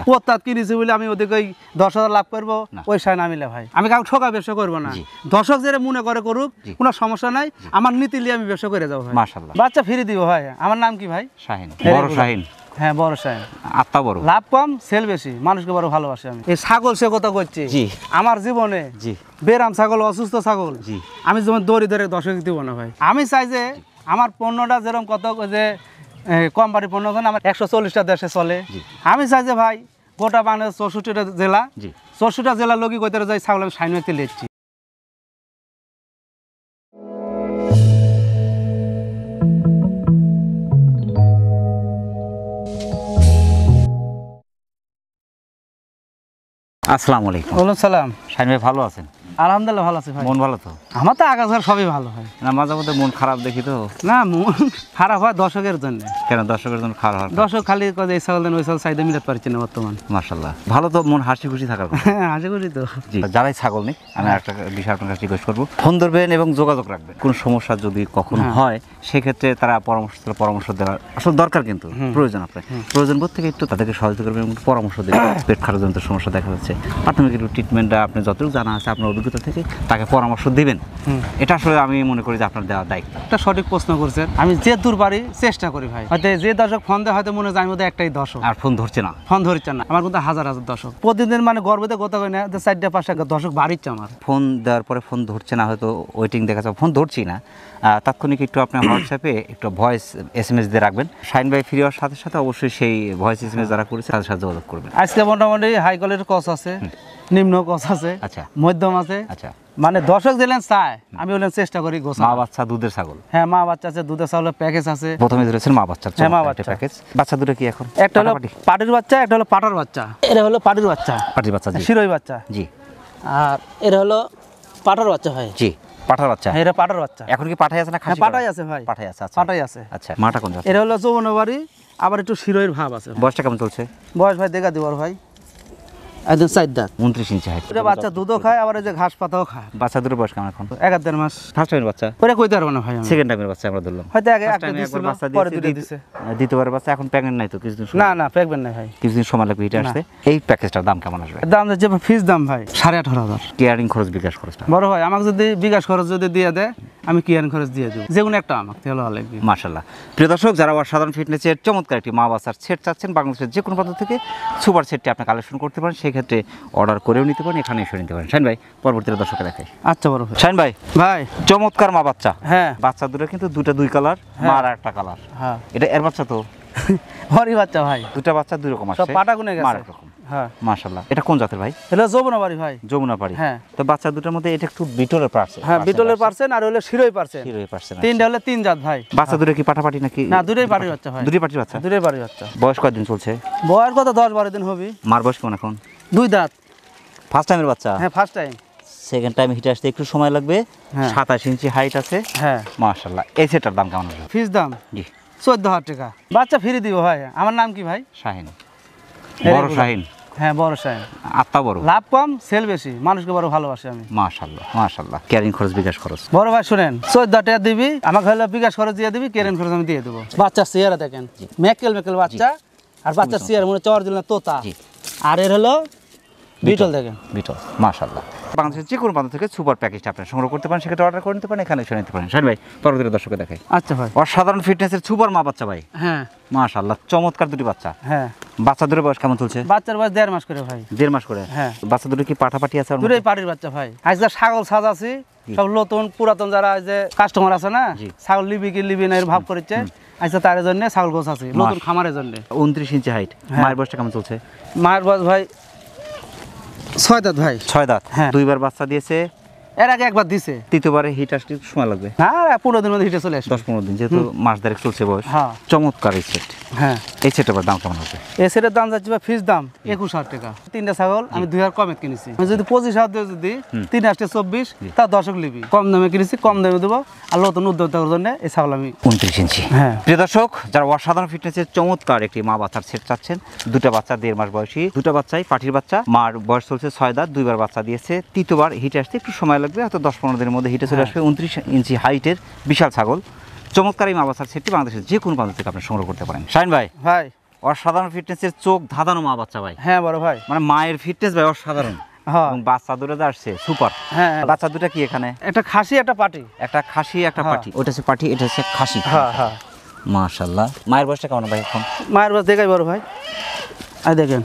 প্রত্যাত কিনেছি বলে আমি ওদিকে ওই 10,000 লাভ করবো ওই সাই না মিলে ভাই আমি কাউকে ঠকা ব্যবসা করবো না দর্শক যারা মনে করে করুক কোনো সমস্যা নাই আমার নীতি নিয়ে আমি ব্যবসা করে যাবো ভাই মাশাআল্লাহ বাচ্চা ফিরে দিব ভাই আমার নাম কি ভাই শাহিন বড় শাহিন হ্যাঁ বড় শাহিন আত্মা বড় লাভ কম সেল বেশি মানুষকে বড় ভালোবাসি আমি এই ছাগল সে কথা করছি জি আমার জীবনে জি বেরাম ছাগল অসুস্থ ছাগল জি আমি যেমন দড়ি ধরে দর্শক দিব না ভাই আমি চাই যে আমার পণ্যটা যেরকম কত যে কোম্পানি পণ্য আমার 140টা দেশে চলে আমি চাই যে ভাই গোটা বাংলাদেশ 64টা জেলা 64টা জেলার লোকই কইতে যাই ছাগল আমি সাইন হইতে লিখছি আসসালামু আলাইকুম ওয়ালাইকুম সালাম শাহিন ভাই ভালো আছেন আলহামদুলিল্লাহ ভালো আছি ভাই মন ভালো তো আমার তো আগাছার সবই ভালো হয় না মাঝে মধ্যে মন খারাপ দেখি তো না মন খারাপ হয় দর্শকের জন্য কেন দর্শকের জন্য খারাপ হয় দর্শক খালি এই ছাগল দেন ওই ছাগল চাহিদা মিলাতে পারছি না বর্তমান মাশাআল্লাহ ভালো তো মন হাসি খুশি থাকার কথা হ্যাঁ আশা করি তো জি যারাই ছাগল নেই আমি একটা বিষয় আপনার কাছে রিকোয়েস্ট করবো ফোন ধরবেন এবং যোগাযোগ রাখবেন কোনো সমস্যা যদি কখনো হয় সেক্ষেত্রে তারা পরামর্শ দেওয়ার আসলে দরকার কিন্তু প্রয়োজন আপনার প্রয়োজন বোধ থেকে একটু তাদেরকে সহযোগিতা করবেন এবং পরামর্শ দেবেন পেট খারাপজনিত সমস্যা দেখা যাচ্ছে প্রাথমিক একটু ট্রিটমেন্টটা আপনি যতটুকু জানা আছে আপনার অভিজ্ঞতা থেকে তাকে পরামর্শ দিবেন এটা আসলে আমি মনে করি যে আপনার দেওয়া দায়িত্ব একটা সঠিক প্রশ্ন করছেন আমি যে দূর পারি চেষ্টা করি ভাই হয়তো যে দর্শক ফোন দেয় হয়তো মনে হয় মধ্যে একটাই দর্শক আর ফোন ধরছে না ফোন ধরছে না আমার কিন্তু হাজার হাজার দর্শক প্রতিদিন মানে গর্বতে কথা কই না 4টা 5টা দর্শক বাড়িচ্ছে আমার ফোন দেওয়ার পরে ফোন ধরছে না হয়তো ওয়েটিং দেখা যাচ্ছে ফোন ধরছি না তাৎক্ষণিক একটু আপনার হোয়াটসঅ্যাপে একটু ভয়েস SMS দিয়ে রাখবেন শাহিন ভাই ফিরে হওয়ার সাথে সাথে অবশ্যই সেই ভয়েস SMS যারা করেছে তাদের সাথে যোগাযোগ করবেন আজকে মোটামুটি হাই কোয়ালিটির কস আছে নিম্ন কস আছে আচ্ছা মধ্যম আছে আচ্ছা মানে দর্শক দিলেন চায় আমি বললেন চেষ্টা করি গোছা মা বাচ্চা দুধের ছাগল হ্যাঁ মা বাচ্চা আছে দুধের ছাগলের প্যাকেজ আছে প্রথমে ধরেছেন মা বাচ্চার হ্যাঁ, মা বাচ্চা। প্যাকেজ বাচ্চা দুটো কি এখন একটা হলো পাটির বাচ্চা একটা হলো পাটার বাচ্চা এটা হলো পাটির বাচ্চা পাটির বাচ্চা জি শিরোই বাচ্চা জি আর এটা হলো পাটার বাচ্চা ভাই জি পাঠার বাচ্চা হ্যাঁ এটা পাটার বাচ্চা এখন কি পাঠাই আছে না খাসি পাটাই আছে ভাই পাঠাই আছে আচ্ছা পাটাই আছে আচ্ছা মাটা কোন যাচ্ছে এটা হলো যৌবনবাড়ি আবার একটু শিরোইয়ের ভাব আছে বয়সটা কেমন চলছে বয়স ভাই দেখা দিবার ভাই একদম 4 দাঁত 29 ইঞ্চি হাইট এটা বাচ্চা দুধও খায় আবার এই যে ঘাস পাতাও খায় বাচ্চা দুটোর বয়স কেমন এখন 1.5 মাস ফার্স্ট টাইমের বাচ্চা ওরে কইতে পারবো না ভাই আমি সেকেন্ড টাইমের বাচ্চা আমরা ধরলাম হয়তো আগে First একটা time দিছিল একবার বাচ্চা পরে দিয়েছে, দুটো দিছে দ্বিতীয়বার বাচ্চা এখন প্রেগন্যান্ট নাই তো কিছুদিন না না প্রেগবেন না ভাই কিছুদিন সময় লাগবে হিটে আসতে এই প্যাকেজটার দাম কেমন আসবে দাম যে ফিস দাম ভাই 18,500 কেয়ারিং খরচ বিকাশ খরচটা বড় ভাই আমাকে যদি বিকাশ খরচ যদি দিয়ে দেয় আমি কিয়ারিং খরচ দিয়ে দেবো যে কোনো একটা আমাকে তাহলে ভালো লাগবে মাশাআল্লাহ প্রিয় দর্শক যারা অসাধারণ ফিটনেসের চমৎকার একটি মা বাচ্চার সেট চাচ্ছেন বাংলাদেশের যে কোনো প্রান্ত থেকে সুপার সেটটি আপনি কালেকশন করতে পারেন সেই ক্ষেত্রে অর্ডার করেও নিতে পারেন এখানে এসে নিতে পারেন শাহিন ভাই পরবর্তীতে দর্শককে দেখাই আচ্ছা বড় ভাই শাহিন ভাই ভাই চমৎকার মা বাচ্চা হ্যাঁ বাচ্চা দুটো কিন্তু দুই কালার মার একটা কালার হ্যাঁ এটা এর বাচ্চা তো হরি বাচ্চা ভাই দুটা বাচ্চা দুই রকম সব আছে পাটা গুনে মার গেছে একরকম হ্যাঁ মাশাআল্লাহ এটা কোন জাতের ভাই এটা যৌবনবাড়ি ভাই যমুনা পাড়ি হ্যাঁ তো বাচ্চা দুটোর মধ্যে এটা একটু বিটলের পার্সেন্ট হ্যাঁ বিটলের পার্সেন্ট আর হলো শিরোই পার্সেন্ট তিনটা হলো 3 জাত ভাই বাচ্চা দুটো কি পাঠাপাটি নাকি না দুটোই পাটির বাচ্চা ভাই দুটোই পাটির বাচ্চা দুটোই পাটির বাচ্চা বয়স কতদিন চলছে বয়স কত 10-12 দিন হবে মার বয়স কেমন এখন 2 দাঁত ফার্স্ট টাইমের বাচ্চা হ্যাঁ ফার্স্ট টাইম সেকেন্ড টাইম হিটে আসতে একটু সময় লাগবে হ্যাঁ। 27 ইঞ্চি হাইট আছে হ্যাঁ মাশাআল্লাহ এই সেটার দাম কেমন হবে ফিস দাম জি 14,000 টাকা বাচ্চা ফ্রি দিব ভাই আমার নাম কি ভাই শাহিন এই বড় দেখুন। শাহিন হ্যাঁ বড় শাহিন আত্মা বড় লাভ কম সেল বেশি মানুষকে বড় ভালোবাসি আমি মাশাআল্লাহ ক্যারিং খরচ বিকাশ খরচ বড় ভাই শুনেন 14 টাকা দিবি আমাকে হলো বিকাশ খরচ দিয়ে দিবি কেরেন খরচ আমি দিয়ে দেবো বাচ্চা চেয়ারা দেখেন মেকেল বাচ্চা আর বাচ্চা চেয়ার মনে চর দিল না তোতা জি। আর এর হলো বিটল দেখেন বিটল মাশাআল্লাহ বাংলাদেশের যে কোনো প্রান্ত থেকে সুপার প্যাকেজটা আপনি সংগ্রহ করতে পারেন সেক্ষেত্রে অর্ডার করে নিতে পারেন এখানে এসে নিতে পারেন শাহিন ভাই পরবর্তীতে দর্শককে দেখাই আচ্ছা ভাই অসাধারণ ফিটনেসের সুপার মা বাচ্চা ভাই হ্যাঁ মাশাআল্লাহ চমৎকার দুটি বাচ্চা হ্যাঁ বাচ্চা দুটোর বয়স কেমন চলছে বাচ্চার বয়স 1.5 মাস করে ভাই 1.5 মাস করে হ্যাঁ বাচ্চা দুটো কি পাঠাপাটি আছে ওর মধ্যে? দুটোই পাটির বাচ্চা ভাই আজকে ছাগল সাজাছি সব নতুন পুরাতন যারা এই যে কাস্টমার আছে না জি। ছাগল লিবি কি লিবি না এর ভাব করেছে আচ্ছা তার জন্য ছাগল গোছ আছে নতুন খামারের জন্য 29 ইঞ্চি হাইট হ্যাঁ। মায়ের বয়সটা কেমন চলছে মায়ের বয়স ভাই 6 দাঁত ভাই 6 দাঁত হ্যাঁ। দুইবার বাচ্চা দিয়েছে এর আগে একবার দিছে তৃতীয়বারে হিট আসতে একটু সময় লাগবে না 15 দিনের মধ্যে হিটে চলে আসবে 10-15 দিন যেহেতু মাস দেড়েক চলছে বয়স হ্যাঁ চমৎকার এই সেট হ্যাঁ এই সেটের দাম কেমন হবে এই সেটের দাম যাচ্ছে ফিস দাম 21,000 টাকা 3টা ছাগল আমি 2,000 কমে কিনেছি আমি যদি 25,000 দিয়ে যদি 3 আসতে 24 তা দর্শক লিবি কম দামে কিনেছি কম দামে দেবো আর নতুন উদ্যোক্তার জন্য এই ছাগল আমি 29 ইঞ্চি হ্যাঁ প্রিয় দর্শক যারা অসাধারণ ফিটনেসের চমৎকার একটি মা বাচ্চার সেট চাচ্ছেন দুটো বাচ্চা 1.5 মাস বয়সী দুটো বাচ্চাই পাটির বাচ্চা মার বয়স চলছে 6 দাঁত দুইবার বাচ্চা দিয়েছে তৃতীয়বার হিটে আসতে একটু সময় লাগবে হয়তো 10-15 দিনের মধ্যে হিটে চলে আসবে 29 ইঞ্চি হাইটের বিশাল ছাগল চমৎকার এই মা বাচ্চার সেটটি বাংলাদেশের যে কোনো প্রান্ত থেকে আপনি সংগ্রহ করতে পারেন শাহিন ভাই ভাই অসাধারণ ফিটনেসের চোখ ধাঁধানো মা বাচ্চা ভাই, হ্যাঁ বড় ভাই। মানে মায়ের ফিটনেস ভাই অসাধারণ। হ্যাঁ এবং বাচ্চা দুটো যা আসছে সুপার। হ্যাঁ বাচ্চা দুটো কি এখানে? একটা খাসি একটা পাটি। একটা খাসি একটা হ্যাঁ। পাটি, ওটা হচ্ছে পাটি, এটা হচ্ছে খাসি। হ্যাঁ হ্যাঁ। মাশাআল্লাহ। মায়ের বয়সটা কেমন ভাই এখন? মায়ের বাস দেখাই বড় ভাই, আর দেখেন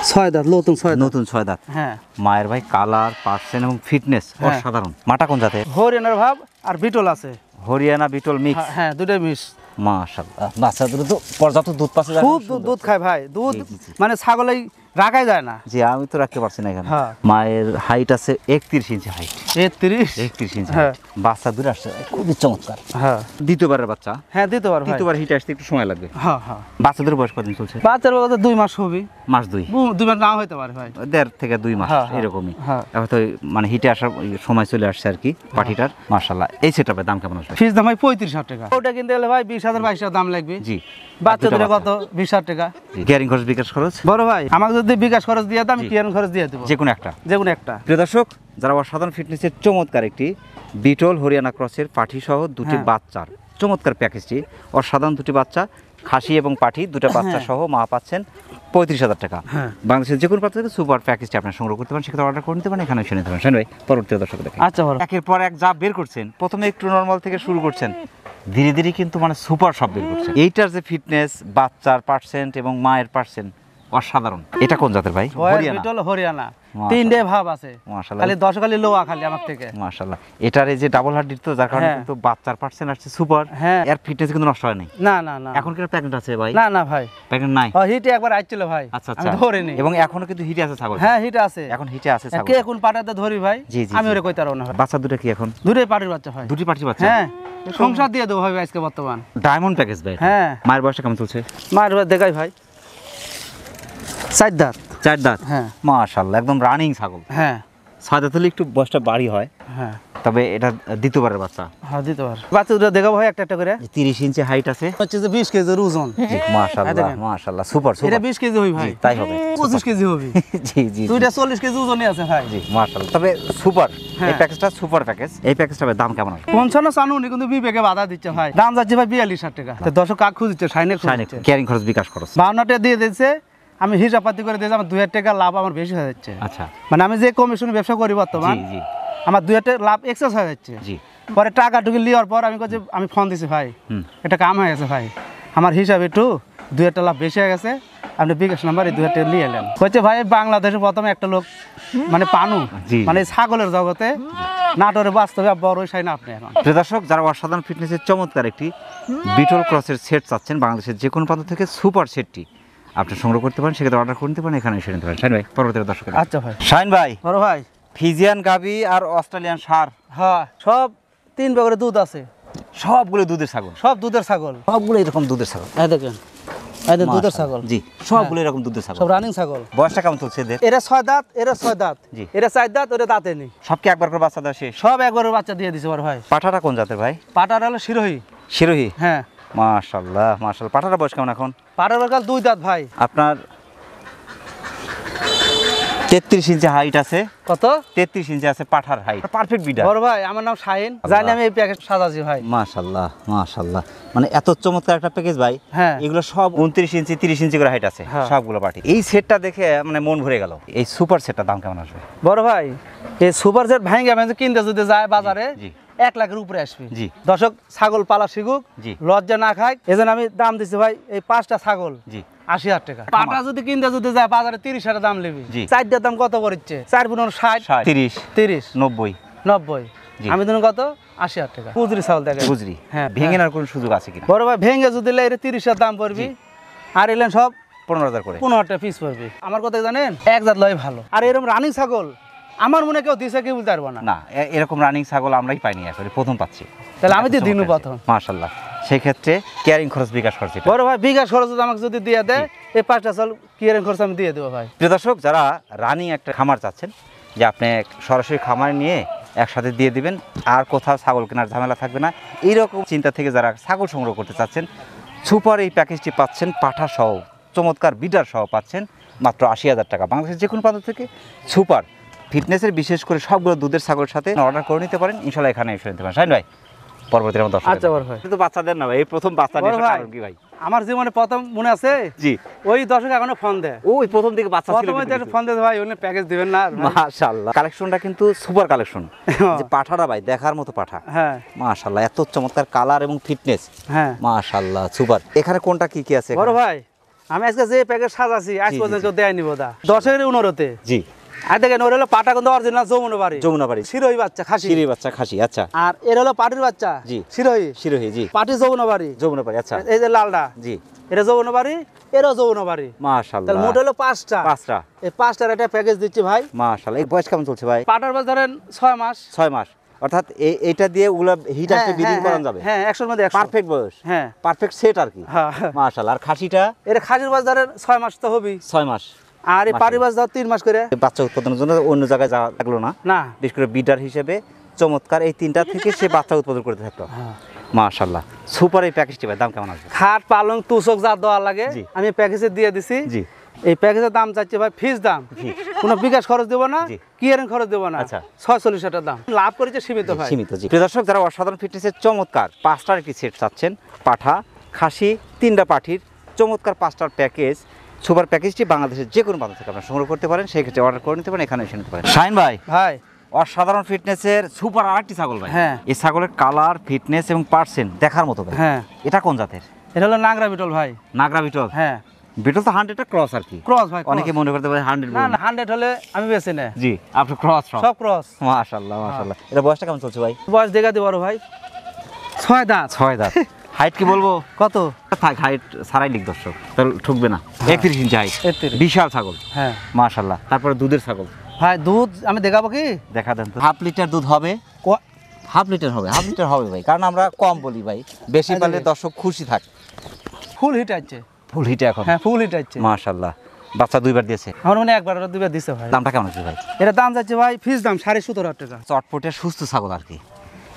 6 দাঁত, নতুন 6 দাঁত। নতুন 6 দাঁত। হ্যাঁ মায়ের ভাই কালার, পার্সেন্ট এবং ফিটনেস হ্যাঁ। অসাধারণ। মাটা কোন জাতের? হরিয়ানার ভাব আর বিটল আছে। হরিয়ানা বিটল মিক্স। হ্যাঁ দুটোই মিক্স। মাশাআল্লাহ। বাচ্চা দুটো তো পর্যাপ্ত দুধ পাচ্ছে। খুব দুধ খায় ভাই, দুধ জি, জি, জি। মানে ছাগলেই রাখাই যায় না। জি, আমি তো রাখতে পারছি না এখানে। হ্যাঁ। মায়ের হাইট আছে 31 ইঞ্চি হাইট। 31। 31 ইঞ্চি হ্যাঁ। height। বাচ্চা দুটো আসছে খুবই চমৎকার। হ্যাঁ দ্বিতীয়বারের বাচ্চা। হ্যাঁ দিতে পার ভাই। দ্বিতীয়বার হিটে আসতে একটু সময় লাগবে। হ্যাঁ হ্যাঁ। বাচ্চাদের বয়স কতদিন চলছে? বাচ্চার বলতে 2 মাস হবে। মাস 2। 2 মাস না হইতে পারে ভাই। 1.5 থেকে 2 মাস হ্যাঁ, হ্যাঁ, এরকমই। হ্যাঁ। এখন তো মানে হিটে আসার সময় চলে আসছে আর কি পাটিটার। মাশাআল্লাহ। এই সেটআপের দাম কেমন আসবে? ফিস দাম ভাই 35,000 টাকা। ওটা কিনতে গেলে ভাই 20,000 22,000 দাম লাগবে। জি। বাচ্চা দুটো দুটো কত? বাচ্চা। 20,000 টাকা। জি। ক্যারিং খরচ, বিকাশ খরচ বড় ভাই আমাকে যদি বিকাশ খরচ দিয়ে দাও আমি জি। কিয়ান খরচ দিয়ে দেবো, যে কোনো একটা। যে কোনো একটা। প্রিয় দর্শক, যারা অসাধারণ ফিটনেসের চমৎকার একটি বিটল হরিয়ানা ক্রসের পাঠি সহ দুটি হ্যাঁ। বাচ্চার চমৎকার প্যাকেজটি, অসাধারণ দুটি বাচ্চা খাসি এবং পাঠি দুটো বাচ্চা হ্যাঁ। সহ মা পাচ্ছেন 35,000 টাকা। হ্যাঁ। বাংলাদেশের যে কোনো প্রান্ত থেকে সুপার প্যাকেজটি আপনার সংগ্রহ করতে পারেন, সেক্ষেত্রে অর্ডার করে নিতে পারেন, এখানে এসে নিতে পারেন। শাহিন ভাই, পরবর্তী দর্শক দেখেন। আচ্ছা বড়। একের পর এক যা বের করছেন, প্রথমে একটু নর্মাল থেকে শুরু করছেন, ধীরে ধীরে কিন্তু মানে সুপার সব বের করছেন। এইটার যে ফিটনেস, বাচ্চার পার্সেন্ট এবং মায়ের পার্সেন্ট অসাধারণ। এটা কোন জাতের ভাই? হরিয়ানা। বিটল হরিয়ানা। মাশাআল্লাহ। 3 ভাব আছে। মাশাআল্লাহ। খালি 10 খালি লোয়া খালি আমার থেকে। মাশাআল্লাহ। এটার এই যে ডাবল হার্ডির তো, যার কারণে হ্যাঁ। কিন্তু বাচ্চার পার্সেন্ট আসছে সুপার। হ্যাঁ। এর ফিটনেস কিন্তু নষ্ট হয় নাই। না না না। এখন কি প্রেগন্যান্ট আছে ভাই? না না ভাই। প্রেগন্যান্ট নাই। ও হিটে একবার আইছিল ভাই। আচ্ছা আমি আচ্ছা। ধরে নি। এবং এখনো কিন্তু হিটে আছে ছাগল। হ্যাঁ হিটে আছে। এখন হিটে আছে ছাগল। কে কোন পাটাতে ধরি ভাই? জি, জি, আমি জি। ওরে কইতে পারবো না ভাই। বাচ্চা দুটো কি এখন? দুটোই পাটির বাচ্চা ভাই। দুটি পাটি বাচ্চা। হ্যাঁ সংসার দিয়ে দেবো ভাই আজকে বর্তমান। ডায়মন্ড প্যাকেজ ভাই। হ্যাঁ। মায়ের বয়সটা কেমন চলছে? মায়ের বাদ দেখাই ভাই 4 দাঁত। 4 দাঁত। হ্যাঁ। মাশাআল্লাহ, একদম রানিং ছাগল। হ্যাঁ 6 দাঁত হলে একটু বয়সটা বাড়ি হয়, হ্যাঁ তবে এটা দ্বিতীয়বারের বাচ্চা। হ্যাঁ দিতে পার। বাচ্চা দুটো দেখাবো ভাই একটা একটা করে। 30 ইঞ্চি হাইট আছে। হচ্ছে যে 20 কেজির ওজন। জি, মাশাআল্লাহ দেখেন। মাশাআল্লাহ, সুপার এটা সুপার। 20 কেজি হই ভাই। জি, তাই হবে। 25 কেজি হবে। জি জি। দুইটা 40 কেজি ওজনই আছে ভাই। জি, মাশাআল্লাহ। তবে সুপার এই হ্যাঁ। প্যাকেজটা সুপার প্যাকেজ। এই প্যাকেজটার দাম কেমন আসবে? 55 চানু উনি কিন্তু বিবেকে বাধা দিচ্ছে ভাই। দাম যাচ্ছে ভাই 42,000 টাকা। তো দর্শক কাক খুঁজছে, শাইনে শাইনে খুঁজছে। ক্যারিং খরচ, বিকাশ খরচ। 52 টাকা দিয়ে দিয়েছে, আমি হিসাব পাতি করে দিয়েছি, আমার 2,000 টাকা লাভ আমার বেশি হয়ে যাচ্ছে। আচ্ছা। মানে আমি যে কমিশনে ব্যবসা করি বর্তমান, জি জি আমার 2,000 টাকা লাভ এক্সেস হয়ে যাচ্ছে। জি। পরে টাকা ঢুকে লিওয়ার পর আমি কাছে আমি ফোন দিছি ভাই, হুম। এটা কাম হয়ে গেছে ভাই, আমার হিসাবে একটু 2,000 টাকা লাভ বেশি হয়ে গেছে, আপনি বিকাশ নাম্বারে 2,000 টাকা নিয়ে এলেন। হচ্ছে ভাই বাংলাদেশে প্রথমে একটা লোক মানে পানু, জি। মানে এই ছাগলের জগতে নাটোরে বাস্তবে বড় সাই না আপনি এখন। প্রিয় দর্শক, যারা অসাধারণ ফিটনেসের চমৎকার একটি বিটল ক্রসের সেট চাচ্ছেন, বাংলাদেশের যে কোনো প্রান্ত থেকে সুপার সেটটি আপনি সংগ্রহ করতে পারেন, সেক্ষেত্রে অর্ডার করে নিতে পারেন, এখানে এসে নিতে পারেন। শাহিন ভাই, পরবর্তী দর্শক। আচ্ছা ভাই। শাহিন ভাই, বড় ভাই, ফিজিয়ান গাভি আর অস্ট্রেলিয়ান ষাঁড় হ্যাঁ সব 3 ভাগের দুধ আছে, সবগুলো দুধের ছাগল। সব দুধের ছাগল। সবগুলো এরকম দুধের ছাগল। এই দেখেন, এই যে দুধের ছাগল। জি, সবগুলো এরকম দুধের ছাগল। সব রানিং ছাগল। বয়সটা কেমন চলছে এদের? এরা 6 দাঁত, এরা 6 দাঁত, জি। এরা 4 দাঁত, ওরা দাঁতে নেই। সব কি একবার করে বাচ্চা দেওয়া শেষ? সব একবারের বাচ্চা দিয়ে দিছে বড় ভাই। পাঠাটা কোন জাতের ভাই? পাটার হলো শিরোহী। শিরোহী। হ্যাঁ মাশাআল্লাহ মাশাআল্লাহ। পাঠাটা বয়স কেমন এখন? পাটার কাল 2 দাঁত ভাই। আপনার 33 ইঞ্চি হাইট আছে। কত? 33 ইঞ্চি আছে পাঠার হাইট। পারফেক্ট বিডার। বড় ভাই আমার নাম শাহিন, জানি আমি এই প্যাকেট সাজাছি ভাই। মাশাআল্লাহ মাশাআল্লাহ, মানে এত চমৎকার একটা প্যাকেজ ভাই। হ্যাঁ। এগুলো সব 29 ইঞ্চি 30 ইঞ্চি করে হাইট আছে, হ্যাঁ। সবগুলো পার্টি। এই সেটটা দেখে মানে মন ভরে গেল। এই সুপার সেটটার দাম কেমন আসবে? বড় ভাই এই সুপার জেট ভাঙে ভেঙে কিনতে যদি যায় বাজারে জি। 1 লাখের উপরে আসবে। জি। দর্শক ছাগল পালা শিখুক, জি। লজ্জা না খায়, এজন্য আমি দাম দিছি ভাই এই 5টা ছাগল জি। 80,000 টাকা। পাটা যদি কিনতে যদি যায় বাজারে 30,000 দাম নেবে। জি। 4টার দাম কত পড়ছে? 4 গুণ 60, 30 30, 90 90। জি। আমি দিন কত? 80,000 টাকা। পুজরি ছাগল দেখেন। বুঝলি? হ্যাঁ, ভেঙে হ্যাঁ। নেওয়ার কোনো সুযোগ আছে কিনা? বড় ভাই ভেঙে যদি লে 30,000 দাম পড়বি, আর এলেন সব 15,000 করে। 15 টাকা পিস পড়বে। আমার কথা জানেন, এক জাত লয় ভালো। আর এরকম রানিং ছাগল আমার মনে কেউ দিছে কেউ বলতে পারবো না। না, এরকম রানিং ছাগল আমরাই পাইনি, আসলে প্রথম পাচ্ছি। তাহলে আমি দিয়ে দিনু প্রথম। মাশাআল্লাহ। সেই ক্ষেত্রে ক্যারিং খরচ, বিকাশ খরচ এটা। বড় ভাই বিকাশ খরচ আমাকে যদি দিয়ে দেয়, এই 5টা ছাগল কিয়ারিং খরচ আমি দিয়ে দেবো ভাই। প্রিয় দর্শক, যারা রানিং একটা খামার চাচ্ছেন, যে আপনি সরাসরি খামার নিয়ে একসাথে দিয়ে দিবেন, আর কোথাও ছাগল কেনার ঝামেলা থাকবে না, এইরকম চিন্তা থেকে যারা ছাগল সংগ্রহ করতে চাচ্ছেন, সুপার এই প্যাকেজটি পাচ্ছেন, পাঠা সহ চমৎকার বিডার সহ পাচ্ছেন মাত্র 80,000 টাকা। বাংলাদেশের যে কোনো প্রান্ত থেকে সুপার ফিটনেসের বিশেষ করে সবগুলো দুধের ছাগলের সাথে অর্ডার করে নিতে পারেন, ইনশাল্লাহ এখানে এসে নিতে পারেন। শাহিন ভাই, পরবর্তী আমার দর্শক। আচ্ছা বড় ভাই। কিন্তু বাচ্চাদের না ভাই, এই প্রথম বাচ্চা বড় নিয়ে ভাই। কারণ কি ভাই? আমার জীবনে প্রথম মনে আছে জি ওই দর্শক এখনো ফোন দেয়, ওই প্রথম দিকে বাচ্চা ছিল প্রথমে কিন্তু ফোন দেয় ভাই ওখানে প্যাকেজ দিবেন না ভাই? মাশাআল্লাহ কালেকশনটা কিন্তু সুপার কালেকশন যে পাঠাটা ভাই দেখার মতো পাঠা হ্যাঁ মাশাআল্লাহ এত চমৎকার কালার এবং ফিটনেস হ্যাঁ মাশাআল্লাহ সুপার এখানে কোনটা কি কি আছে বড় ভাই আমি আজকে যে প্যাকেজ সাজাছি আজ পর্যন্ত দেয় নিব দা দর্শকের অনুরোধে জি আর দেখেন ওর হলো পাটা কিন্তু অরিজিনাল যমুনাবাড়ি যমুনাবাড়ি শিরোহী বাচ্চা খাসি শিরি বাচ্চা খাসি আচ্ছা আর এর হলো পাটির বাচ্চা জি। শিরোহী শিরোহী জি পাটি যমুনাবাড়ি যমুনাবাড়ি আচ্ছা এই যে লালটা জি এটা যমুনাবাড়ি এরও যমুনাবাড়ি মাশাআল্লাহ তাহলে মোট হলো পাঁচটা এই পাঁচটার একটা প্যাকেজ দিচ্ছি ভাই মাশাআল্লাহ এই বয়স কেমন চলছে ভাই পাটার বাস ধরেন 6 মাস 6 মাস অর্থাৎ এইটা দিয়ে ওগুলা হিট আসলে ব্রিডিং করানো যাবে হ্যাঁ 100 এর মধ্যে 100 পারফেক্ট বয়স হ্যাঁ পারফেক্ট সেট আর কি হ্যাঁ মাশাআল্লাহ আর খাসিটা এর খাসির বাস ধরেন 6 মাস তো হবেই 6 মাস আর এই পাটি বাস ধর 3 মাস করে বাচ্চা উৎপাদনের জন্য অন্য জায়গায় যাওয়া লাগলো না না বিশেষ করে বিডার হিসেবে চমৎকার এই তিনটা থেকে সে বাচ্চা উৎপাদন করতে থাকতো মাশাআল্লাহ সুপার এই প্যাকেজটি ভাই দাম কেমন আসবে খাট পালং তুসক যা দেওয়া লাগে জি। আমি প্যাকেজে দিয়ে দিছি জি এই প্যাকেজের দাম চাচ্ছি ভাই ফিস দাম কোনো বিকাশ খরচ দেবো না জি। কিয়ারিং খরচ দেবো না আচ্ছা। 46 টাকা দাম লাভ করেছে সীমিত ভাই সীমিত জি প্রিয় দর্শক যারা অসাধারণ ফিটনেসের চমৎকার পাঁচটার একটি সেট চাচ্ছেন পাঠা খাসি তিনটা পাঠির চমৎকার পাঁচটার প্যাকেজ সুপার প্যাকেজটি বাংলাদেশের যে কোনো প্রান্ত থেকে আপনারা সংগ্রহ করতে পারেন সেই ক্ষেত্রে অর্ডার করে নিতে পারেন এখানে এসে নিতে পারেন শাহিন ভাই ভাই অসাধারণ ফিটনেসের সুপার আরেকটি ছাগল ভাই হ্যাঁ। এই ছাগলের কালার ফিটনেস এবং পার্সেন্ট দেখার মতো ভাই হ্যাঁ এটা কোন জাতের এটা হলো নাগরা বিটল ভাই নাগরা বিটল হ্যাঁ বিটল তো 100টা ক্রস আর কি ক্রস ভাই অনেকে মনে করতে পারে 100 না না 100 হলে আমি বেছে নেই জি আপনি ক্রস সব ক্রস মাশাআল্লাহ মাশাআল্লাহ এটা বয়সটা কেমন চলছে ভাই বয়স দেখা দি বড় ভাই 6 দাঁত 6 দাঁত হাইট কি বলবো কত থাক হাইট সারাই লিখ দর্শক তাহলে ঠকবে না 31 ইঞ্চি হাইট 31 বিশাল ছাগল হ্যাঁ মাশাআল্লাহ তারপরে দুধের ছাগল ভাই দুধ আমি দেখাবো কি দেখা দেন তো হাফ লিটার দুধ হবে হাফ লিটার হবে ভাই কারণ আমরা কম বলি ভাই বেশি পারলে দর্শক খুশি থাক ফুল হিট আছে ফুল হিটে এখন হ্যাঁ ফুল হিট আছে মাশাআল্লাহ বাচ্চা দুইবার দিয়েছে আমার মানে একবার ওরা দুইবার দিছে ভাই দামটা কেমন আছে ভাই এটা দাম যাচ্ছে ভাই ফিস দাম 17.5 টাকা চটপটে সুস্থ ছাগল আর কি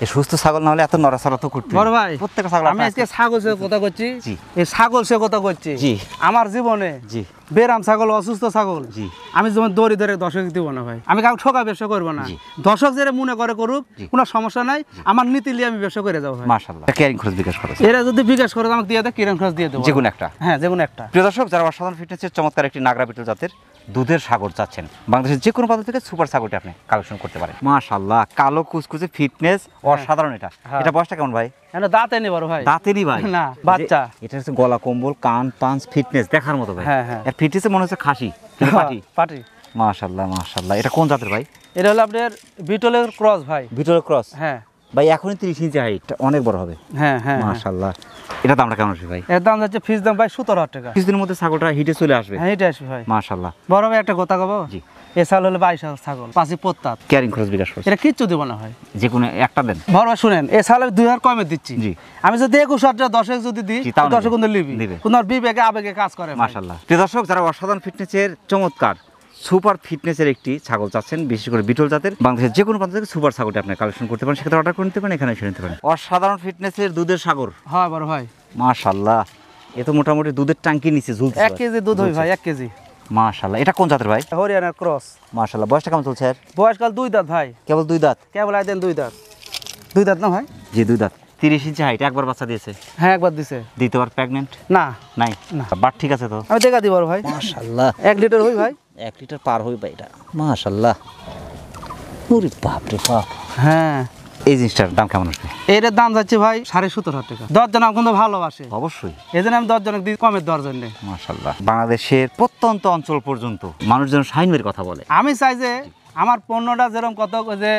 এই সুস্থ ছাগল না হলে এত নড়াচড়া তো করতে বড় ভাই প্রত্যেকটা ছাগল আমি আজকে ছাগল সে কথা করছি জি। এই ছাগল সে কথা করছি জি। আমার জীবনে জি বেরাম ছাগল অসুস্থ ছাগল জি। আমি যেমন দড়ি ধরে দর্শক দিব না ভাই আমি কাউকে ঠকা ব্যবসা করবো না জি। দর্শক যারা মনে করে করুক জি। কোনো সমস্যা নাই আমার নীতি নিয়ে আমি ব্যবসা করে যাবো ভাই মাশাআল্লাহ ক্যারিং খরচ বিকাশ খরচ এরা যদি বিকাশ করে আমাকে দিয়ে দেয় কিরণ খরচ দিয়ে দেবো যে কোনো একটা হ্যাঁ যে কোনো একটা প্রিয় দর্শক যারা অসাধারণ ফিটনেসের চমৎকার একটি নাগরা বিটল জাতের দুধের সাগর চাচ্ছেন বাংলাদেশের যে কোনো প্রান্ত থেকে সুপার সাগরটি আপনি কালেকশন করতে পারেন মাশাআল্লাহ কালো কুচকুচে ফিটনেস অসাধারণ এটা এটা বয়সটা কেমন ভাই কেন দাঁতে নেই বড় ভাই দাঁতেরই ভাই না, বাচ্চা। এটা হচ্ছে গলা কম্বল কান পাঁচ ফিটনেস দেখার মতো ভাই হ্যাঁ, হ্যাঁ। এর ফিটনেসে মনে হচ্ছে খাসি কিন্তু পাটি পাটি মাশাআল্লাহ মাশাআল্লাহ এটা কোন জাতের ভাই এটা হলো আপনার বিটলের ক্রস ভাই ভিতরে ক্রস হ্যাঁ ভাই এখনই 30 ইঞ্চি হাইট অনেক বড় হবে হ্যাঁ হ্যাঁ মাশাআল্লাহ এটা দামটা কেমন আছে ভাই এর দাম যাচ্ছে ফিস দাম ভাই 17.5 টাকা কিছুদিনের মধ্যে ছাগলটা হিটে চলে আসবে হ্যাঁ এটা আসবে ভাই মাশাআল্লাহ বড় ভাই একটা কথা কব জি। এ ছাগল হলো 22,000 ছাগল পাঁচি পোত্তাত ক্যারিং খরচ বিকাশ খরচ এটা কিচ্ছু দিব না ভাই যে কোনো একটা দেন বড় ভাই শুনেন এ ছাগল 2000 কমে দিচ্ছি জি। আমি যদি 21,000 10 যদি দিই জি, তাও দর্শক নেবে। কিন্তু লিবি নেবে। কোন আর বিবেকে আবেগে কাজ করে ভাই। মাশাআল্লাহ প্রিয় দর্শক যারা অসাধারণ ফিটনেসের চমৎকার সুপার ফিটনেসের একটি ছাগল চাচ্ছেন বিশেষ করে বিটল জাতের বাংলাদেশের যে কোনো প্রান্ত থেকে সুপার ছাগলটি আপনি কালেকশন করতে পারেন সেক্ষেত্রে অর্ডার করে নিতে পারেন এখানে এসে নিতে পারেন অসাধারণ ফিটনেসের দুধের সাগর হ্যাঁ বড় ভাই মাশাআল্লাহ এ তো মোটামুটি দুধের টাঙ্কি নিচে ঝুলছে 1 কেজি দুধ হয় ভাই 1 কেজি মাশাআল্লাহ এটা কোন জাতের ভাই হরিয়ানার ক্রস মাশাআল্লাহ বয়সটা কেমন চলছে আর বয়সকাল 2 দাঁত ভাই কেবল 2 দাঁত কেবল আইদেন 2 দাঁত 2 দাঁত না ভাই জি 2 দাঁত 30 ইঞ্চি হাইট একবার বাচ্চা দিয়েছে হ্যাঁ একবার দিছে দ্বিতীয়বার প্রেগন্যান্ট না নাই না। বাট ঠিক আছে তো আমি দেখা দিব বড় ভাই মাশাআল্লাহ 1 লিটার হই ভাই 1 লিটার পার হই ভাই এটা মাশাআল্লাহ ওরে বাপ রে বাপ হ্যাঁ এই জিনিসটার দাম কেমন আসবে এর দাম যাচ্ছে ভাই 17.5 টাকা 10 জন কিন্তু ভালোবাসে অবশ্যই এই জন্য আমি 10 জনকে দিই কমের দরজন নেই মাশাআল্লাহ বাংলাদেশের প্রত্যন্ত অঞ্চল পর্যন্ত মানুষজন শাহিনের কথা বলে আমি চাই যে আমার পণ্যটা যেরকম কত যে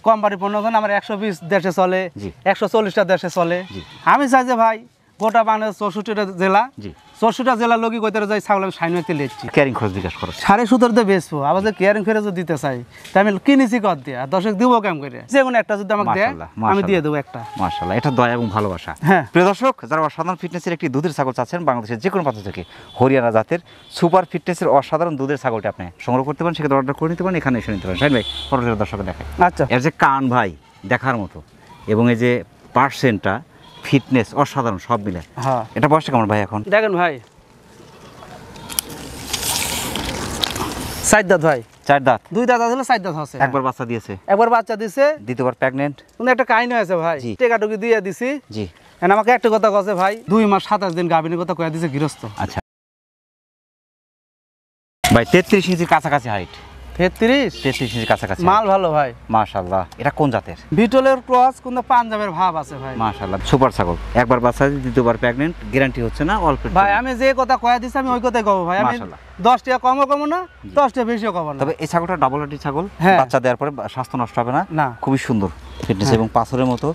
কোম্পানি পণ্য ধরুন আমার 120 দেশে চলে জি। 140টা দেশে চলে জি। আমি চাই যে ভাই গোটা বাংলাদেশ 64টা জেলা জি 64টা জেলা লোকই কইতে যাই ছাগল আমি সাইন হইতে লেচ্ছি ক্যারিং খরচ বিকাশ খরচ 17.5 দিয়ে বেচবো আবার যে কেয়ারিং ফেরে যদি দিতে চাই তাই আমি কিনেছি কত দিয়ে আর দর্শক দিব কেমন করে যে কোনো একটা যদি আমাকে দেয় মাশাআল্লাহ, আমি দিয়ে দেবো একটা মাশাআল্লাহ এটা দয়া এবং ভালোবাসা হ্যাঁ প্রিয় দর্শক যারা অসাধারণ ফিটনেসের একটি দুধের ছাগল চাচ্ছেন বাংলাদেশের যে কোনো প্রান্ত থেকে হরিয়ানা জাতের সুপার ফিটনেসের অসাধারণ দুধের ছাগলটি আপনি সংগ্রহ করতে পারেন সেক্ষেত্রে অর্ডার করে নিতে পারেন এখানে এসে নিতে পারেন শাহিন ভাই পরবর্তী দর্শকের দেখায় আচ্ছা এর যে কান ভাই দেখার মতো এবং এই যে পার্সেন্টটা ফিটনেস অসাধারণ সব মিলে হ্যাঁ এটা বয়সটা কেমন ভাই এখন দেখেন ভাই 4 দাঁত ভাই 4 দাঁত 2 দাঁত আসলে 4 দাঁত আছে একবার বাচ্চা দিয়েছে একবার বাচ্চা দিছে দ্বিতীয়বার প্রেগন্যান্ট কিন্তু একটা কাহিনী আছে ভাই জি। টেকাটুকি দিয়ে দিছি জি আমাকে একটা কথা কছে ভাই 2 মাস 27 দিন গাভিনের কথা কয়ে দিছে গৃহস্থ। আচ্ছা ভাই 33 ইঞ্চির কাছাকাছি হাইট, 33 ইঞ্চির কাছাকাছি মাল ভালো ভাই মাশাআল্লাহ। এটা কোন জাতের? বিটলের ক্রস কোন পাঞ্জাবের ভাব আছে ভাই মাশাআল্লাহ সুপার ছাগল, একবার বাচ্চা দ্বিতীয়বার প্রেগন্যান্ট, গ্যারান্টি হচ্ছে না অল্প ভাই। আমি যে কথা কয়ে দিছি আমি ওই কথাই কব ভাই। আমি মাশাআল্লাহ 10 টাকা কমও কম না 10 টাকা বেশিও কম না। তবে এই ছাগলটা ডাবল হাড্ডি ছাগল, হ্যাঁ। বাচ্চা দেওয়ার পরে স্বাস্থ্য নষ্ট হবে না, না খুবই সুন্দর ফিটনেস এবং পাথরের মতো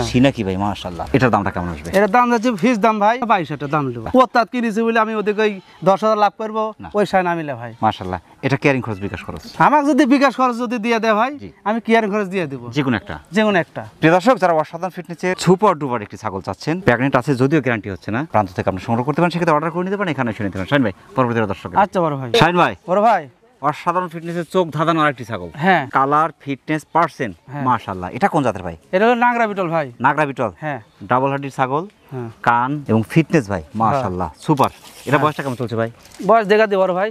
সিনা কি ভাই মাশাআল্লাহ। এটার দামটা কেমন আসবে? এর দাম যাচ্ছে ফিস দাম ভাই 22,000 দাম দেব। পোতাত কিনেছি বলে আমি ওদিকে ওই 10,000 লাভ করব ওই সাই না মিলে ভাই মাশাআল্লাহ। এটা কেয়ারিং খরচ বিকাশ খরচ আমাকে যদি বিকাশ খরচ যদি দিয়ে দেয় ভাই আমি কিয়ারিং খরচ দিয়ে দেব যে কোনো একটা। প্রিয় দর্শক যারা অসাধারণ ফিটনেসে সুপার ডুপার একটি ছাগল চাচ্ছেন, প্রেগন্যান্ট আছে যদিও গ্যারান্টি হচ্ছে না, প্রান্ত থেকে আপনি সংগ্রহ করতে পারেন, সেক্ষেত্রে অর্ডার করে নিতে পারেন, এখানে শুনে নিতে পারেন। শাইন ভাই পরবর্তী দর্শক। আচ্ছা বড় ভাই। শাইন ভাই বড় ভাই অসাধারণ ফিটনেসের চোখ ধাঁধানো আরেকটি ছাগল, হ্যাঁ কালার ফিটনেস পার্সেন্ট মাশাআল্লাহ। এটা কোন জাতের ভাই? এটা হলো নাগরা বিটল ভাই। নাগরা বিটল, হ্যাঁ ডাবল হাড্ডির ছাগল, হ্যাঁ কান এবং ফিটনেস ভাই মাশাআল্লাহ সুপার। এটা বয়সটা কেমন চলছে ভাই? বয়স দেখা দি বড় ভাই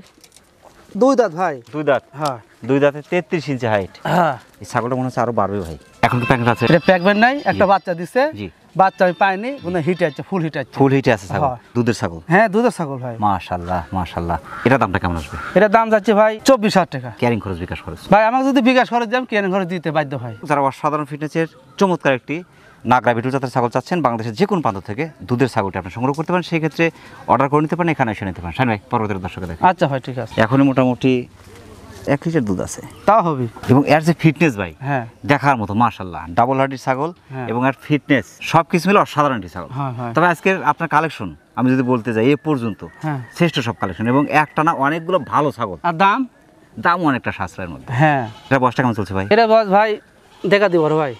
2 দাঁত ভাই। 2 দাঁত, হ্যাঁ 2 দাঁতে 33 ইঞ্চি হাইট। হ্যাঁ এই ছাগলটা মনে হচ্ছে আরো বাড়বে ভাই। এখন কি প্যাকেট আছে? এটা প্যাকবেন নাই, একটা বাচ্চা দিছে। জি বাচ্চা আমি পাইনি, কোনো হিট আছে, ফুল হিট আছে। ফুল হিটে আছে ছাগল, দুধের ছাগল। হ্যাঁ দুধের ছাগল ভাই মাশাআল্লাহ মাশাআল্লাহ। এটা দামটা কেমন আসবে? এটা দাম যাচ্ছে ভাই 24,000 টাকা। ক্যারিং খরচ বিকাশ খরচ ভাই আমাকে যদি বিকাশ খরচ দেন ক্যারিং খরচ দিতে বাধ্য ভাই। যারা অসাধারণ ফিটনেসের চমৎকার একটি নাগরা বিটল জাতের ছাগল চাচ্ছেন, বাংলাদেশের যে কোনো প্রান্ত থেকে দুধের ছাগলটি আপনি সংগ্রহ করতে পারেন, সেই ক্ষেত্রে অর্ডার করে নিতে পারেন, এখানে এসে নিতে পারেন। শাইন ভাই পরবর্তী দর্শকে দেখেন। আচ্ছা ভাই ঠিক আছে। এখনই মোটামুটি 1 লিটার দুধ আছে, তাও হবে। এবং এর যে ফিটনেস ভাই হ্যাঁ দেখার মতো মাশাআল্লাহ। ডাবল হাড্ডির ছাগল হ্যাঁ। এবং এর ফিটনেস সবকিছু মিলে অসাধারণ একটি ছাগল। হ্যাঁ হ্যাঁ তবে আজকের আপনার কালেকশন আমি যদি বলতে যাই এ পর্যন্ত হ্যাঁ শ্রেষ্ঠ সব কালেকশন, এবং একটা না অনেকগুলো ভালো ছাগল, আর দাম দাম অনেকটা সাশ্রয়ের মধ্যে। হ্যাঁ এটা বয়সটা কেমন চলছে ভাই? এটা বয়স ভাই দেখা দি বড় ভাই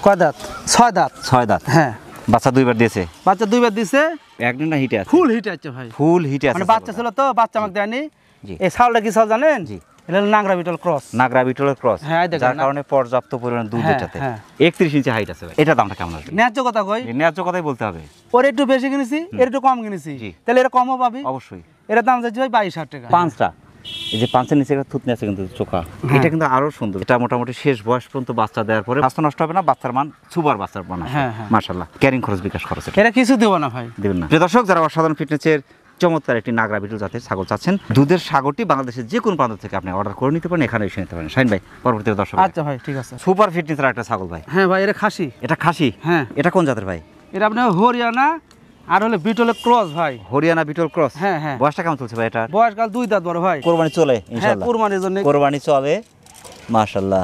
কয় দাঁত? 6 দাঁত। 6 দাঁত, হ্যাঁ বাচ্চা 2 বার দিয়েছে। বাচ্চা 2 বার দিছে, প্রেগন্যান্ট না হিটে আছে? ফুল হিট আছে ভাই, ফুল হিটে আছে। মানে বাচ্চা ছিল তো বাচ্চা আমাকে দেয়নি। জি। এই ছাগলটা কি ছাগল জানেন? জি। এটা হলো নাগরা বিটল ক্রস। নাগরা বিটলের ক্রস, হ্যাঁ, এই দেখেন যার না। কারণে পর্যাপ্ত পরিমাণ দুধ হ্যাঁ, এটাতে। হ্যাঁ। 31 ইঞ্চি হাইট আছে ভাই। এটা দামটা কেমন আসবে? ন্যায্য কথা কই, ন্যায্য কথাই বলতে হবে। ওর একটু বেশি কিনেছি, এর একটু কম কিনেছি, জি। তাহলে এটা কমও পাবি। অবশ্যই। এর দাম যাচ্ছে ভাই 22,000 টাকা। পাঁচটা, এই যে পাঁচের নিচে একটা থুতনি আছে কিন্তু চোখা, এটা কিন্তু আরো সুন্দর। এটা মোটামুটি শেষ বয়স পর্যন্ত বাচ্চা দেওয়ার পরে স্বাস্থ্য নষ্ট হবে না, বাচ্চার মান সুপার বাচ্চার মান আসবে। হ্যাঁ, হ্যাঁ। মাশাআল্লাহ। ক্যারিং খরচ বিকাশ খরচ এটা কিছু দেব না ভাই। দেবেন না। প্রিয় দর্শক যারা অসাধারণ ফিটনেসের চমৎকার একটি নাগরা বিটল জাতের ছাগল চাচ্ছেন, দুধের সাগরটি বাংলাদেশের যে কোনো প্রান্ত থেকে আপনি অর্ডার করে নিতে পারেন, এখানে এসে নিতে পারেন। শাইন ভাই পরবর্তী দর্শক। আচ্ছা ভাই ঠিক আছে। সুপার ফিটনেসের একটা ছাগল ভাই। হ্যাঁ ভাই এটা খাসি। এটা খাসি? হ্যাঁ। এটা কোন জাতের ভাই? এটা আপনার হরিয়ানা আর হলো বিটলের ক্রস ভাই। হরিয়ানা বিটল ক্রস। হ্যাঁ, হ্যাঁ। বয়সটা কেমন চলছে ভাই এটা? বয়সকাল 2 দাঁত বড় ভাই। কোরবানি চলে হ্যাঁ ইনশাআল্লাহ? কুরবানির জন্য। কোরবানি চলে মাশাআল্লাহ।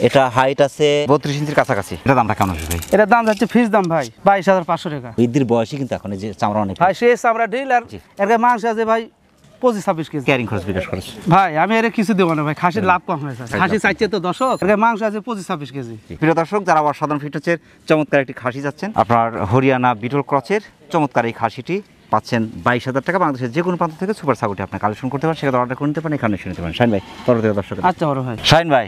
এটা হাইট আছে 32 ইঞ্চির কাছাকাছি। এটা দামটা কেমন আসবে ভাই? এটার দাম যাচ্ছে ফিস দাম ভাই 22,500 টাকা। বৃদ্ধির বয়সে কিন্তু এখন এই যে চামড়া অনেক। ভাই শেষ আমরা ডিল আর এর গায়ে মাংস আছে ভাই 25-26 কেজি। ক্যারিং খরচ বিকাশ খরচ ভাই আমি এর কিছু দেবো না ভাই, খাসির লাভ কম হয়েছে। খাসি চাইছে তো দর্শক, এর গায়ে মাংস আছে 25-26 কেজি। প্রিয় দর্শক যারা অসাধারণ ফিটনেসের চমৎকার একটি খাসি যাচ্ছেন, আপনার হরিয়ানা বিটল ক্রসের চমৎকার এই খাসিটি পাচ্ছেন 22,000 টাকা। বাংলাদেশের যে কোনো প্রান্ত থেকে সুপার ছাগলটি আপনি কালেকশন করতে পারেন, সেখানে অর্ডার করে নিতে পারেন, এখানে এসে নিতে পারেন। শাইন ভাই পরবর্তী দর্শক। আচ্ছা বড় ভাই। শাইন ভাই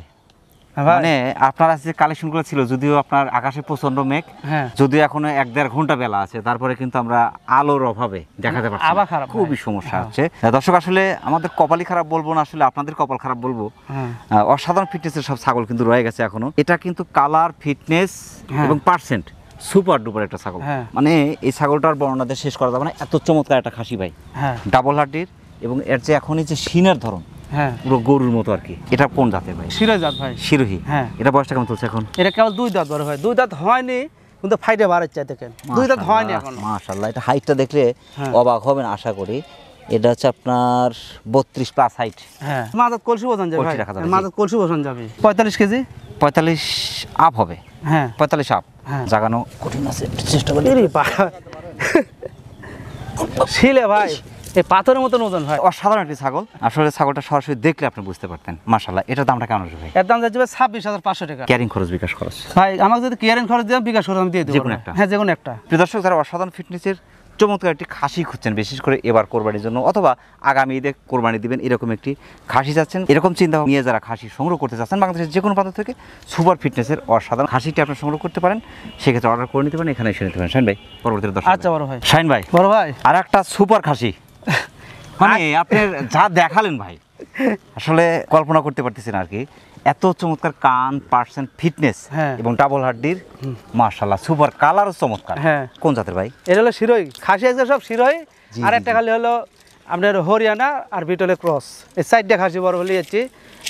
হ্যাঁ ভাই। মানে আপনার যে কালেকশনগুলো ছিল, যদিও আপনার আকাশে প্রচন্ড মেঘ, হ্যাঁ যদিও এখনো 1-1.5 ঘন্টা বেলা আছে, তারপরে কিন্তু আমরা আলোর অভাবে দেখাতে পারছি না। আবার খারাপ খুবই ভাই। সমস্যা হ্যাঁ। হচ্ছে। দর্শক আসলে আমাদের কপালই খারাপ বলবো না, আসলে আপনাদের কপাল খারাপ বলবো। হ্যাঁ অসাধারণ ফিটনেসের সব ছাগল কিন্তু রয়ে গেছে এখনো। এটা কিন্তু কালার ফিটনেস হ্যাঁ। এবং পার্সেন্ট সুপার ডুপার একটা ছাগল। হ্যাঁ। মানে এই ছাগলটার বর্ণনাতে শেষ করা যাবে না, এত চমৎকার একটা খাসি ভাই। হ্যাঁ ডাবল হাড্ডির, এবং এর যে এখনই যে সিনের ধরন হ্যাঁ পুরো গরুর মতো আর কি। এটা কোন জাতের ভাই? শিরোই জাত ভাই। শিরোহী। হ্যাঁ। এটা বয়সটা কেমন চলছে এখন? এটা কেবল 2 দাঁত বড় ভাই, 2 দাঁত হয়নি কিন্তু ফাইটে বাড়াচ্ছে দেখেন, 2 দাঁত হয়নি এখন। মাশাআল্লাহ। এটা হাইটটা দেখলে হ্যাঁ। অবাক হবেন আশা করি। এটা হচ্ছে আপনার 32 প্লাস হাইট। হ্যাঁ মাজাত কলসি বসান যাবে কলসি ভাই, রাখা যাবে, জি। মাজাত কলসি বসান যাবে 45 কেজি। 45 আপ হবে। হ্যাঁ 45 আপ। হ্যাঁ। জাগানো কঠিন আছে, একটু চেষ্টা করি। এরে বাবা শিলে ভাই এই পাথরের মতন ওজন ভাই। অসাধারণ একটি ছাগল। আসলে ছাগলটা সরাসরি দেখলে আপনি বুঝতে পারতেন। মাশাআল্লাহ। এটার দামটা কেমন আসবে ভাই? এর দাম যাচ্ছে 26,500 টাকা। ক্যারিং খরচ বিকাশ খরচ ভাই আমাকে যদি কেয়ারিং খরচ দেন বিকাশ খরচ আমি দিয়ে দেবো। যেকোনো একটা? হ্যাঁ যেকোনো একটা। প্রিয় দর্শক যারা অসাধারণ ফিটনেসের চমৎকার একটি খাসি খুঁজছেন, বিশেষ করে এবার কোরবানির জন্য অথবা আগামী ঈদে কোরবানি দিবেন, এরকম একটি খাসি চাচ্ছেন, এরকম চিন্তা নিয়ে যারা খাসি সংগ্রহ করতে চাচ্ছেন, বাংলাদেশের যে কোনো প্রান্ত থেকে সুপার ফিটনেসের অসাধারণ খাসিটি আপনি সংগ্রহ করতে পারেন, সেক্ষেত্রে অর্ডার করে নিতে পারেন, এখানে এসে নিতে পারেন। শাইন ভাই পরবর্তী দর্শক। আচ্ছা বড় ভাই। শাইন ভাই বড় ভাই আর একটা সুপার খাসি, মানে আপনি যা দেখালেন ভাই আসলে কল্পনা করতে পারতেছেন আর কি। এত চমৎকার কান, পার্সেন্ট ফিটনেস হ্যাঁ। এবং ডাবল হাড্ডির, মাশাআল্লাহ সুপার কালারও চমৎকার। হ্যাঁ। কোন জাতের ভাই? এটা হলো শিরোই, খাসি আছে সব শিরোই, জি, আর জি, একটা খালি হলো আপনার হরিয়ানা আর বিটলে ক্রস। এই 4টা খাসি বড় হলে যাচ্ছি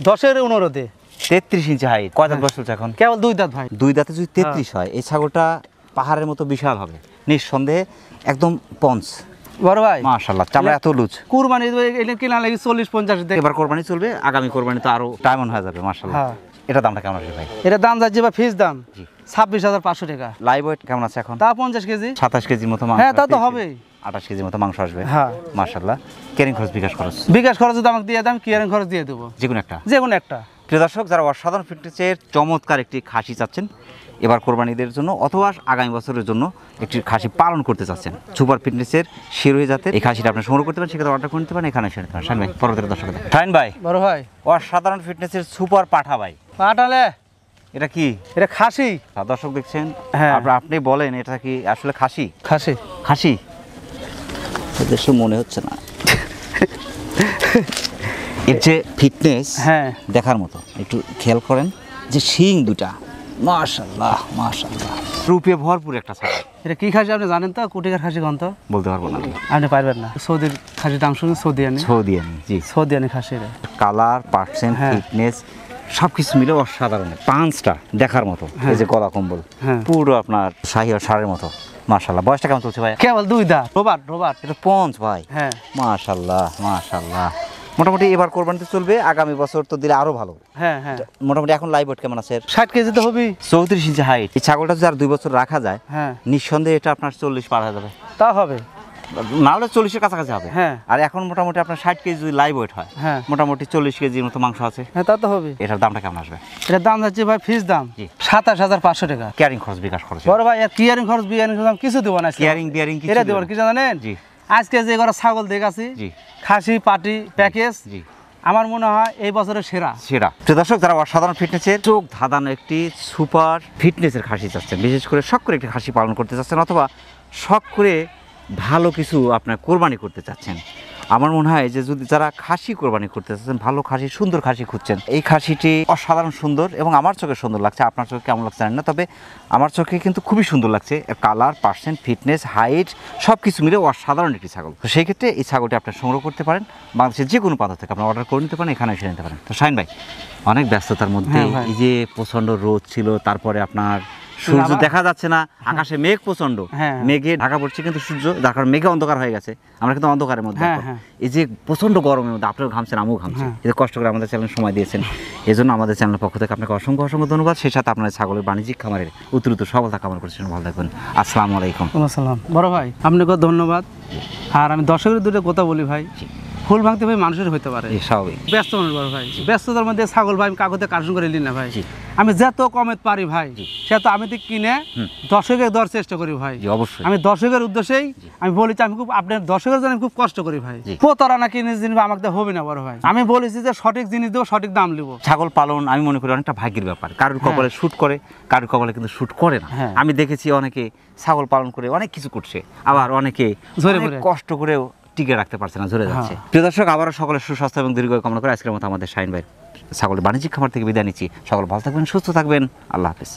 10-এর 15-তে। 33 ইঞ্চি হাইট। কয় দাঁত বয়স চলছে এখন? কেবল 2 দাঁত ভাই। 2 দাঁতে যদি 33 হয়, এই ছাগলটা পাহাড়ের মতো বিশাল হবে নিঃসন্দেহে, একদম পঞ্চ। বড় ভাই মাশাআল্লাহ, চামড়া এত লুজ। কুরবানি এটা কিনা লাগে 40-50 দেয়। এবার কোরবানি চলবে, আগামী কোরবানি তো আরো ডায়মন্ড হয়ে যাবে মাশাআল্লাহ। হ্যাঁ। এটা দামটা কেমন আছে ভাই? এটা দাম যাচ্ছে বা ফিস দাম জি। 26,500 টাকা। লাইভ ওয়েট কেমন আছে এখন? তা 50 কেজি। 27 কেজির মতো মাংস। হ্যাঁ, তা তো আসবে, হবেই। 28 কেজির মতো মাংস আসবে। হ্যাঁ। মাশাআল্লাহ। ক্যারিং খরচ, বিকাশ খরচ বিকাশ খরচ যদি আমাকে দিয়ে দেন, কিয়ারিং খরচ দিয়ে দেবো, যে কোনো একটা। যে কোনো একটা। প্রিয় দর্শক, যারা অসাধারণ ফিটনেসের চমৎকার একটি খাসি চাচ্ছেন এবার কোরবানিদের জন্য অথবা আগামী বছরের জন্য একটি খাসি পালন করতে চাচ্ছেন, সুপার ফিটনেসের শিরোহী জাতের এই খাসিটা আপনি সংগ্রহ করতে পারেন, সেক্ষেত্রে অর্ডার করে নিতে পারেন। এখানে এসে নিতে পারেন। শাহিন ভাই, পরবর্তী দর্শক শাহিন ভাই, বড় ভাই অসাধারণ ফিটনেসের সুপার পাঠা ভাই, পাঠালে এটা কি? এটা খাসি। দর্শক দেখছেন, হ্যাঁ। আপনি বলেন এটা কি আসলে খাসি? খাসি। খাসি দেখে মনে হচ্ছে না। এর যে ফিটনেস হ্যাঁ। দেখার মতো, একটু খেয়াল করেন যে শিং দুটা, মাশাআল্লাহ মাশাআল্লাহ, রূপে ভরপুর একটা ছাগল। এটা কি খাসি আপনি জানেন তো? কোটিকার খাসি কোন তো? বলতে পারবো না, আপনি পারবেন না। সৌদির খাসির দাম শুনুন, সৌদিয়ানি। সৌদিয়ানি। জি। সৌদিয়ানি খাসি। কালার, পার্সেন্ট, হ্যাঁ। ফিটনেস সবকিছু মিলে অসাধারণ, পাঁচটা দেখার মতো। এই যে গলা কম্বল, হ্যাঁ। পুরো আপনার শাহী আর ষাঁড়ের মতো, মাশাআল্লাহ। বয়সটা কেমন চলছে ভাই? কেবল 2 দাঁত। রোবাট। এটা পঞ্চ ভাই। হ্যাঁ। মাশাআল্লাহ মাশাআল্লাহ। মোটামুটি এবার কোরবানিতে চলবে, আগামী বছর তো দিলে আরো ভালো। হ্যাঁ হ্যাঁ। মোটামুটি এখন লাইভ ওয়েট কেমন আছে? 60 কেজি তো হবেই। 34 ইঞ্চি হাইট। এই ছাগলটা যদি আর 2 বছর রাখা যায়, হ্যাঁ, নিঃসন্দেহে এটা আপনার 40 পার হয়ে যাবে। তা হবে। না হলে 40-এর কাছাকাছি হবে। হ্যাঁ। আর এখন মোটামুটি আপনার 60 কেজি যদি লাইভ ওয়েট হয়, হ্যাঁ। মোটামুটি 40 কেজির মতো মাংস আছে। হ্যাঁ, তা তো হবে। এটার দামটা কেমন আসবে? এটার দাম যাচ্ছে ভাই ফিস দাম জি। 27,500 টাকা। ক্যারিং খরচ, বিকাশ খরচ। বড় ভাই, আর কিয়ারিং খরচ বিয়ারিং খরচ কিছু দেবো না। বিয়ারিং কিছু এটা দেবো দেবেন? কি জানেন? জি। আজকে যে ঘরে ছাগল দেখাচ্ছি, জি। খাসি পাটি প্যাকেজ, জি। আমার মনে হয় এই বছরের সেরা। প্রিয় দর্শক, যারা অসাধারণ ফিটনেসের চোখ ধাঁধানো একটি সুপার ফিটনেসের খাসি চাচ্ছেন, বিশেষ করে শখ করে একটি খাসি পালন করতে চাচ্ছেন, অথবা শখ করে ভালো কিছু আপনার কোরবানি করতে চাচ্ছেন, আমার মনে হয় যে যদি যারা খাসি কোরবানি করতে চাচ্ছেন, ভালো খাসি, সুন্দর খাসি খুঁজছেন, এই খাসিটি অসাধারণ সুন্দর এবং আমার চোখে সুন্দর লাগছে। আপনার চোখে কেমন লাগছে জানেন না, তবে আমার চোখে কিন্তু খুবই সুন্দর লাগছে। কালার, পার্সেন্ট, ফিটনেস, হাইট সব কিছু মিলে অসাধারণ একটি ছাগল। তো সেই ক্ষেত্রে এই ছাগলটি আপনার সংগ্রহ করতে পারেন, বাংলাদেশের যে কোনো প্রান্ত থেকে আপনার অর্ডার করে নিতে পারেন, এখানে এসে নিতে পারেন। তো শাহিন ভাই, অনেক ব্যস্ততার মধ্যে হ্যাঁ ভাই। এই যে প্রচণ্ড রোদ ছিল, তারপরে আপনার সূর্য দেখা যাচ্ছে না, আকাশে মেঘ প্রচণ্ড, হ্যাঁ। মেঘে ঢাকা পড়ছে কিন্তু সূর্য, যার কারণে মেঘে অন্ধকার হয়ে গেছে, আমরা কিন্তু অন্ধকারের মধ্যে হ্যাঁ, এখন। হ্যাঁ। এই যে প্রচণ্ড গরমের মধ্যে আপনারা ঘামছেন, আমিও ঘামছি, হ্যাঁ। এই যে কষ্ট করে আমাদের চ্যানেল সময় দিয়েছেন, এই জন্য আমাদের চ্যানেলের পক্ষ থেকে আপনাকে অসংখ্য অসংখ্য ধন্যবাদ। সেই সাথে আপনার ছাগলের বাণিজ্যিক খামারের উত্তরোত্তর সফলতা কামনা করছেন। ভালো থাকবেন। আসসালামু আলাইকুম। আসসালাম। বড় ভাই, আপনাকে ধন্যবাদ। আর আমি দর্শকের দুটো কথা বলি ভাই, ফুল ভাঙতে ভাই মানুষের হইতে পারে, স্বাভাবিক। ব্যস্ত মানুষ বড় ভাই, ব্যস্ততার মধ্যে ছাগল ভাই আমি কাগজে কার্টুন করে নিই না ভাই। জি। আমি যত কমে পারি ভাই, সে তো আমি তো কিনে দর্শকের দেওয়ার চেষ্টা করি ভাই। জি, অবশ্যই। আমি দর্শকের উদ্দেশ্যেই আমি বলেছি, আমি খুব আপনার দর্শকের জন্য আমি খুব কষ্ট করি ভাই। জি। প্রতারণা কিনে জিনিস আমাকে দিয়ে হবে না বড় ভাই। আমি বলেছি যে সঠিক জিনিস দেবো, সঠিক দাম নেবো। ছাগল পালন আমি মনে করি অনেকটা ভাগ্যের ব্যাপার। কারোর কপালে শুট করে, কারোর কপালে কিন্তু শুট করে না। হ্যাঁ। আমি দেখেছি অনেকে ছাগল পালন করে অনেক কিছু করছে, আবার অনেকে ঝরে অনেক পড়ে। কষ্ট করেও টিকে রাখতে পারছে না, ঝরে যাচ্ছে। প্রিয় দর্শক, আবারও সকলের সুস্বাস্থ্য এবং দীর্ঘায়ু কামনা করে আজকের মতো আমাদের শাহিন ভাই ছাগলের বাণিজ্যিক খামার থেকে বিদায় নিচ্ছি। সকল ভালো থাকবেন, সুস্থ থাকবেন। আল্লাহ হাফেজ।